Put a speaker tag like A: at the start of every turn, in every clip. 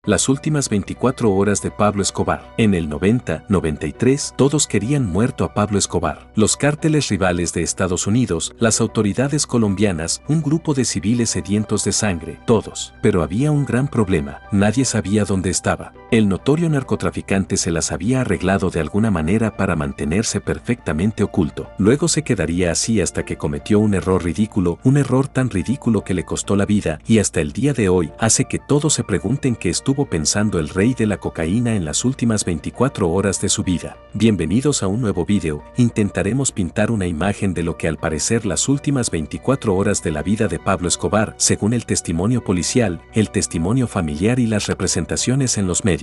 A: Las últimas 24 horas de Pablo Escobar. En el 90-93, todos querían muerto a Pablo Escobar. Los cárteles rivales de Estados Unidos, las autoridades colombianas, un grupo de civiles sedientos de sangre, todos. Pero había un gran problema, nadie sabía dónde estaba. El notorio narcotraficante se las había arreglado de alguna manera para mantenerse perfectamente oculto. Luego se quedaría así hasta que cometió un error ridículo, un error tan ridículo que le costó la vida y hasta el día de hoy hace que todos se pregunten qué estuvo pensando el rey de la cocaína en las últimas 24 horas de su vida. Bienvenidos a un nuevo video. Intentaremos pintar una imagen de lo que al parecer las últimas 24 horas de la vida de Pablo Escobar, según el testimonio policial, el testimonio familiar y las representaciones en los medios.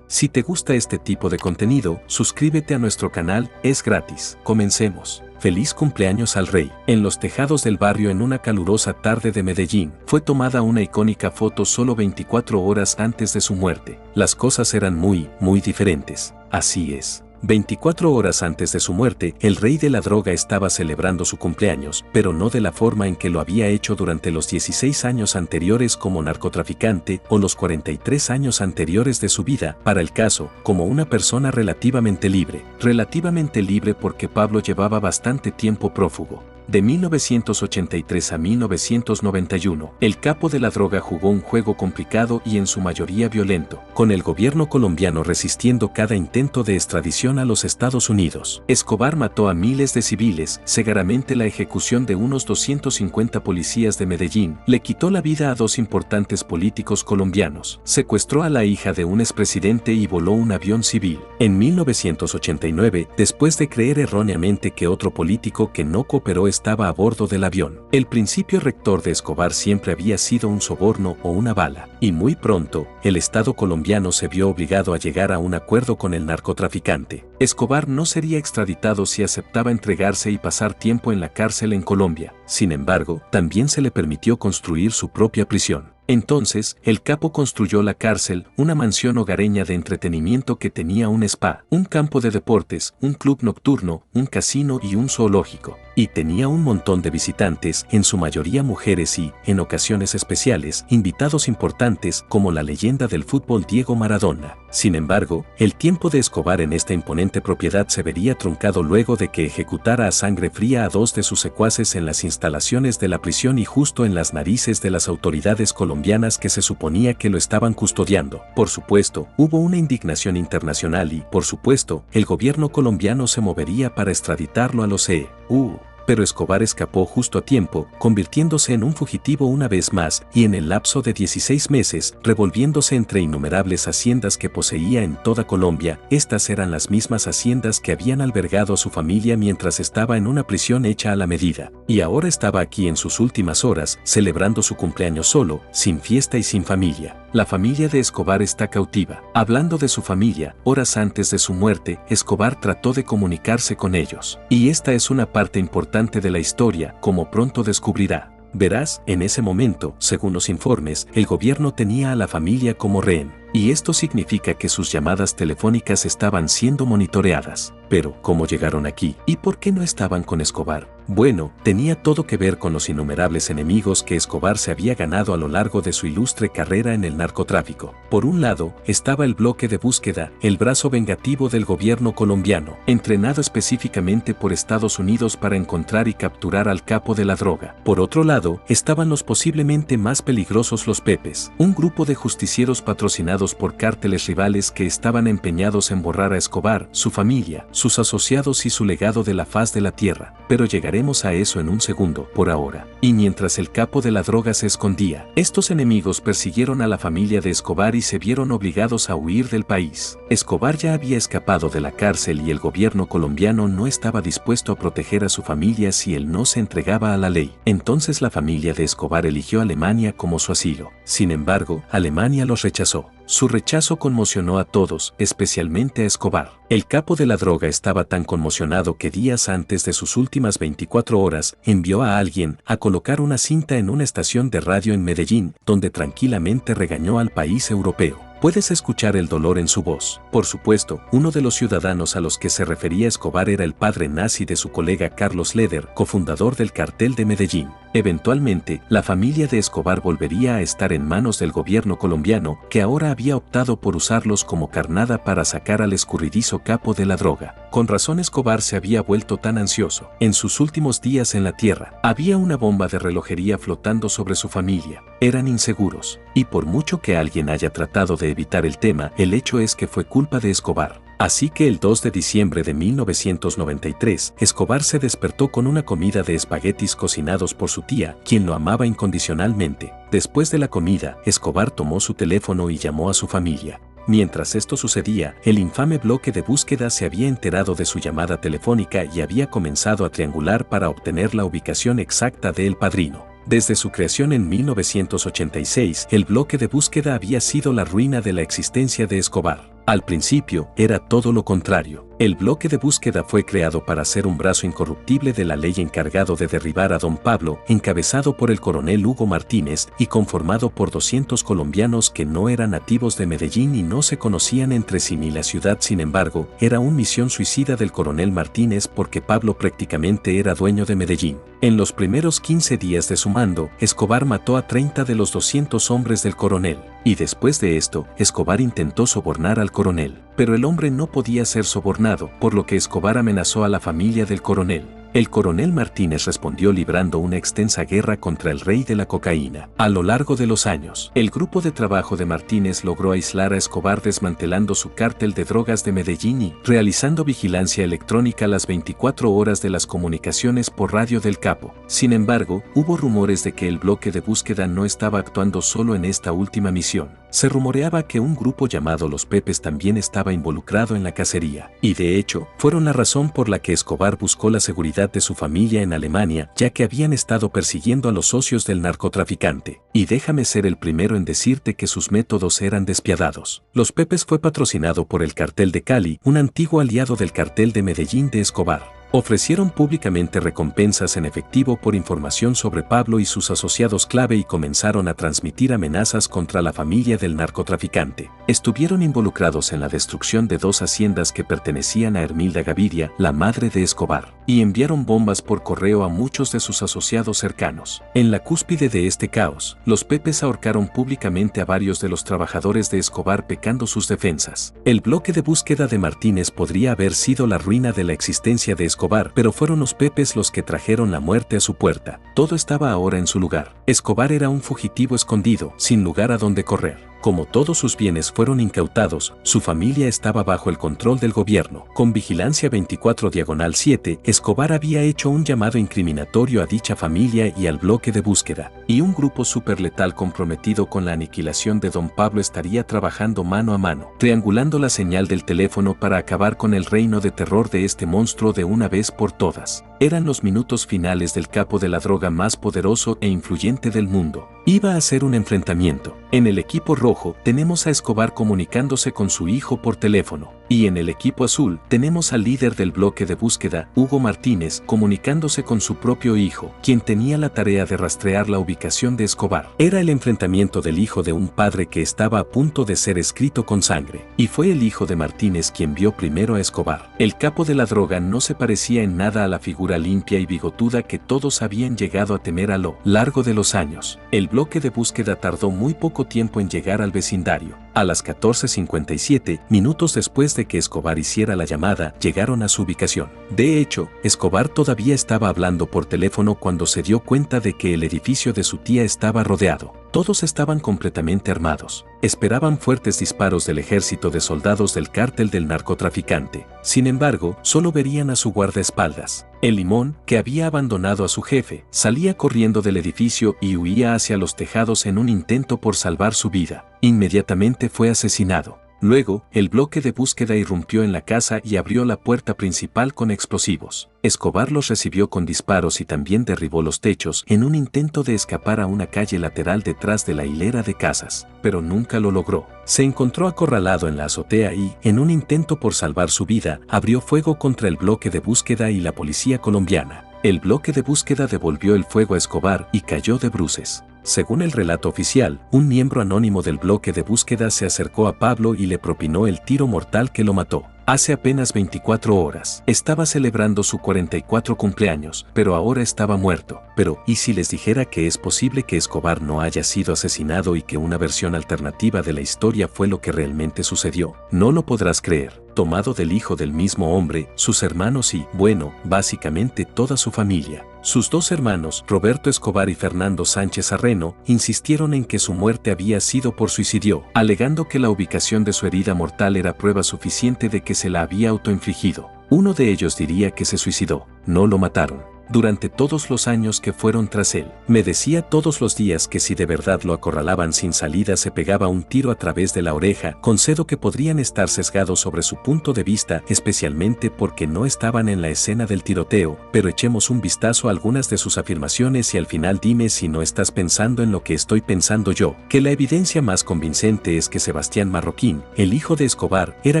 A: Si te gusta este tipo de contenido, suscríbete a nuestro canal, es gratis. Comencemos. Feliz cumpleaños al rey. En los tejados del barrio en una calurosa tarde de Medellín, fue tomada una icónica foto solo 24 horas antes de su muerte. Las cosas eran muy diferentes. Así es. 24 horas antes de su muerte, el rey de la droga estaba celebrando su cumpleaños, pero no de la forma en que lo había hecho durante los 16 años anteriores como narcotraficante o los 43 años anteriores de su vida, para el caso, como una persona relativamente libre. Relativamente libre porque Pablo llevaba bastante tiempo prófugo. De 1983 a 1991, el capo de la droga jugó un juego complicado y en su mayoría violento, con el gobierno colombiano resistiendo cada intento de extradición a los Estados Unidos. Escobar mató a miles de civiles, segaramente la ejecución de unos 250 policías de Medellín, le quitó la vida a dos importantes políticos colombianos, secuestró a la hija de un expresidente y voló un avión civil. En 1989, después de creer erróneamente que otro político que no cooperó estaba a bordo del avión. El principio rector de Escobar siempre había sido un soborno o una bala, y muy pronto, el Estado colombiano se vio obligado a llegar a un acuerdo con el narcotraficante. Escobar no sería extraditado si aceptaba entregarse y pasar tiempo en la cárcel en Colombia. Sin embargo, también se le permitió construir su propia prisión. Entonces, el capo construyó la cárcel, una mansión hogareña de entretenimiento que tenía un spa, un campo de deportes, un club nocturno, un casino y un zoológico. Y tenía un montón de visitantes, en su mayoría mujeres y, en ocasiones especiales, invitados importantes como la leyenda del fútbol Diego Maradona. Sin embargo, el tiempo de Escobar en esta imponente propiedad se vería truncado luego de que ejecutara a sangre fría a dos de sus secuaces en las instalaciones de la prisión y justo en las narices de las autoridades colombianas que se suponía que lo estaban custodiando. Por supuesto, hubo una indignación internacional y, por supuesto, el gobierno colombiano se movería para extraditarlo a los EU. Pero Escobar escapó justo a tiempo, convirtiéndose en un fugitivo una vez más, y en el lapso de 16 meses, revolviéndose entre innumerables haciendas que poseía en toda Colombia. Estas eran las mismas haciendas que habían albergado a su familia mientras estaba en una prisión hecha a la medida. Y ahora estaba aquí en sus últimas horas, celebrando su cumpleaños solo, sin fiesta y sin familia. La familia de Escobar está cautiva. Hablando de su familia, horas antes de su muerte, Escobar trató de comunicarse con ellos. Y esta es una parte importante de la historia, como pronto descubrirá. Verás, en ese momento, según los informes, el gobierno tenía a la familia como rehén. Y esto significa que sus llamadas telefónicas estaban siendo monitoreadas. Pero, ¿cómo llegaron aquí? ¿Y por qué no estaban con Escobar? Bueno, tenía todo que ver con los innumerables enemigos que Escobar se había ganado a lo largo de su ilustre carrera en el narcotráfico. Por un lado, estaba el bloque de búsqueda, el brazo vengativo del gobierno colombiano, entrenado específicamente por Estados Unidos para encontrar y capturar al capo de la droga. Por otro lado, estaban los posiblemente más peligrosos los Pepes, un grupo de justicieros patrocinados por cárteles rivales que estaban empeñados en borrar a Escobar, su familia, sus asociados y su legado de la faz de la tierra. Pero llegaremos a eso en un segundo, por ahora. Y mientras el capo de la droga se escondía, estos enemigos persiguieron a la familia de Escobar y se vieron obligados a huir del país. Escobar ya había escapado de la cárcel y el gobierno colombiano no estaba dispuesto a proteger a su familia si él no se entregaba a la ley. Entonces la familia de Escobar eligió a Alemania como su asilo. Sin embargo, Alemania los rechazó. Su rechazo conmocionó a todos, especialmente a Escobar. El capo de la droga estaba tan conmocionado que días antes de sus últimas 24 horas, envió a alguien a colocar una cinta en una estación de radio en Medellín, donde tranquilamente regañó al país europeo. Puedes escuchar el dolor en su voz. Por supuesto, uno de los ciudadanos a los que se refería Escobar era el padre nazi de su colega Carlos Leder, cofundador del cartel de Medellín. Eventualmente, la familia de Escobar volvería a estar en manos del gobierno colombiano, que ahora había optado por usarlos como carnada para sacar al escurridizo capo de la droga. Con razón Escobar se había vuelto tan ansioso. En sus últimos días en la tierra, había una bomba de relojería flotando sobre su familia. Eran inseguros, y por mucho que alguien haya tratado de evitar el tema, el hecho es que fue culpa de Escobar. Así que el 2 de diciembre de 1993, Escobar se despertó con una comida de espaguetis cocinados por su tía, quien lo amaba incondicionalmente. Después de la comida, Escobar tomó su teléfono y llamó a su familia. Mientras esto sucedía, el infame bloque de búsqueda se había enterado de su llamada telefónica y había comenzado a triangular para obtener la ubicación exacta de El Padrino. Desde su creación en 1986, el bloque de búsqueda había sido la ruina de la existencia de Escobar. Al principio, era todo lo contrario. El bloque de búsqueda fue creado para ser un brazo incorruptible de la ley encargado de derribar a Don Pablo, encabezado por el coronel Hugo Martínez y conformado por 200 colombianos que no eran nativos de Medellín y no se conocían entre sí ni la ciudad. Sin embargo, era una misión suicida del coronel Martínez porque Pablo prácticamente era dueño de Medellín. En los primeros 15 días de su mando, Escobar mató a 30 de los 200 hombres del coronel. Y después de esto, Escobar intentó sobornar al coronel. Pero el hombre no podía ser sobornado, por lo que Escobar amenazó a la familia del coronel. El coronel Martínez respondió librando una extensa guerra contra el rey de la cocaína. A lo largo de los años, el grupo de trabajo de Martínez logró aislar a Escobar desmantelando su cártel de drogas de Medellín y realizando vigilancia electrónica las 24 horas de las comunicaciones por radio del capo. Sin embargo, hubo rumores de que el bloque de búsqueda no estaba actuando solo en esta última misión. Se rumoreaba que un grupo llamado Los Pepes también estaba involucrado en la cacería. Y de hecho, fueron la razón por la que Escobar buscó la seguridad de su familia en Alemania, ya que habían estado persiguiendo a los socios del narcotraficante. Y déjame ser el primero en decirte que sus métodos eran despiadados. Los Pepes fue patrocinado por el cartel de Cali, un antiguo aliado del cartel de Medellín de Escobar. Ofrecieron públicamente recompensas en efectivo por información sobre Pablo y sus asociados clave y comenzaron a transmitir amenazas contra la familia del narcotraficante. Estuvieron involucrados en la destrucción de 2 haciendas que pertenecían a Hermilda Gaviria, la madre de Escobar, y enviaron bombas por correo a muchos de sus asociados cercanos. En la cúspide de este caos, los Pepes ahorcaron públicamente a varios de los trabajadores de Escobar pecando sus defensas. El bloque de búsqueda de Martínez podría haber sido la ruina de la existencia de Escobar, pero fueron los Pepes los que trajeron la muerte a su puerta. Todo estaba ahora en su lugar. Escobar era un fugitivo escondido, sin lugar a donde correr. Como todos sus bienes fueron incautados, su familia estaba bajo el control del gobierno. Con vigilancia 24/7, Escobar había hecho un llamado incriminatorio a dicha familia y al bloque de búsqueda, y un grupo superletal comprometido con la aniquilación de Don Pablo estaría trabajando mano a mano, triangulando la señal del teléfono para acabar con el reino de terror de este monstruo de una vez por todas. Eran los minutos finales del capo de la droga más poderoso e influyente del mundo. Iba a ser un enfrentamiento. En el equipo rojo tenemos a Escobar comunicándose con su hijo por teléfono, y en el equipo azul tenemos al líder del bloque de búsqueda, Hugo Martínez, comunicándose con su propio hijo, quien tenía la tarea de rastrear la ubicación de Escobar. Era el enfrentamiento del hijo de un padre que estaba a punto de ser escrito con sangre, y fue el hijo de Martínez quien vio primero a Escobar. El capo de la droga no se parecía en nada a la figura limpia y bigotuda que todos habían llegado a temer a lo largo de los años. El bloque de búsqueda tardó muy poco tiempo en llegar al vecindario. A las 14:57, minutos después de que Escobar hiciera la llamada, llegaron a su ubicación. De hecho, Escobar todavía estaba hablando por teléfono cuando se dio cuenta de que el edificio de su tía estaba rodeado. Todos estaban completamente armados. Esperaban fuertes disparos del ejército de soldados del cártel del narcotraficante. Sin embargo, solo verían a su guardaespaldas. El Limón, que había abandonado a su jefe, salía corriendo del edificio y huía hacia los tejados en un intento por salvar su vida. Inmediatamente fue asesinado. Luego, el bloque de búsqueda irrumpió en la casa y abrió la puerta principal con explosivos. Escobar los recibió con disparos y también derribó los techos en un intento de escapar a una calle lateral detrás de la hilera de casas, pero nunca lo logró. Se encontró acorralado en la azotea y, en un intento por salvar su vida, abrió fuego contra el bloque de búsqueda y la policía colombiana. El bloque de búsqueda devolvió el fuego a Escobar y cayó de bruces. Según el relato oficial, un miembro anónimo del bloque de búsqueda se acercó a Pablo y le propinó el tiro mortal que lo mató. Hace apenas 24 horas, estaba celebrando su 44 cumpleaños, pero ahora estaba muerto. Pero, ¿y si les dijera que es posible que Escobar no haya sido asesinado y que una versión alternativa de la historia fue lo que realmente sucedió? No lo podrás creer. Tomado del hijo del mismo hombre, sus hermanos y, bueno, básicamente toda su familia. Sus dos hermanos, Roberto Escobar y Fernando Sánchez Arreno, insistieron en que su muerte había sido por suicidio, alegando que la ubicación de su herida mortal era prueba suficiente de que se la había autoinfligido. Uno de ellos diría que se suicidó, no lo mataron. Durante todos los años que fueron tras él, me decía todos los días que si de verdad lo acorralaban sin salida se pegaba un tiro a través de la oreja. Concedo que podrían estar sesgados sobre su punto de vista, especialmente porque no estaban en la escena del tiroteo, pero echemos un vistazo a algunas de sus afirmaciones y al final dime si no estás pensando en lo que estoy pensando yo, que la evidencia más convincente es que Sebastián Marroquín, el hijo de Escobar, era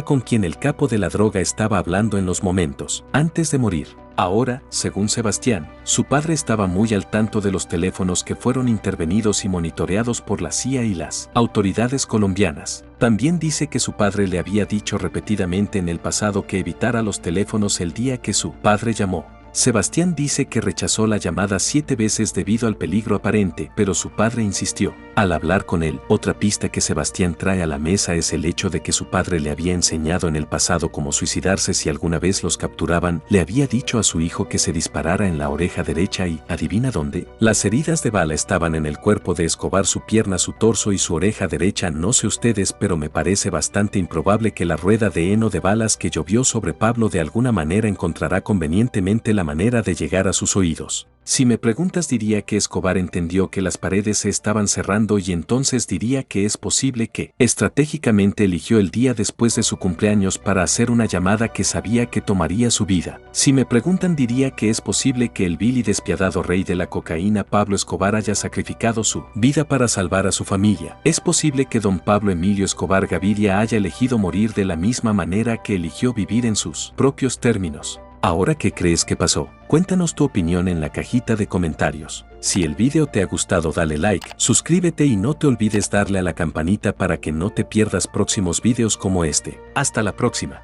A: con quien el capo de la droga estaba hablando en los momentos antes de morir. Ahora, según Sebastián, su padre estaba muy al tanto de los teléfonos que fueron intervenidos y monitoreados por la CIA y las autoridades colombianas. También dice que su padre le había dicho repetidamente en el pasado que evitara los teléfonos el día que su padre llamó. Sebastián dice que rechazó la llamada 7 veces debido al peligro aparente, pero su padre insistió. Al hablar con él, otra pista que Sebastián trae a la mesa es el hecho de que su padre le había enseñado en el pasado cómo suicidarse si alguna vez los capturaban. Le había dicho a su hijo que se disparara en la oreja derecha y, ¿adivina dónde? Las heridas de bala estaban en el cuerpo de Escobar, su pierna, su torso y su oreja derecha. No sé ustedes, pero me parece bastante improbable que la rueda de heno de balas que llovió sobre Pablo de alguna manera encontrará convenientemente la manera de llegar a sus oídos. Si me preguntas, diría que Escobar entendió que las paredes se estaban cerrando y entonces diría que es posible que estratégicamente eligió el día después de su cumpleaños para hacer una llamada que sabía que tomaría su vida. Si me preguntan, diría que es posible que el vil y despiadado rey de la cocaína Pablo Escobar haya sacrificado su vida para salvar a su familia. Es posible que don Pablo Emilio Escobar Gaviria haya elegido morir de la misma manera que eligió vivir en sus propios términos. ¿Ahora qué crees que pasó? Cuéntanos tu opinión en la cajita de comentarios. Si el video te ha gustado, dale like, suscríbete y no te olvides darle a la campanita para que no te pierdas próximos videos como este. Hasta la próxima.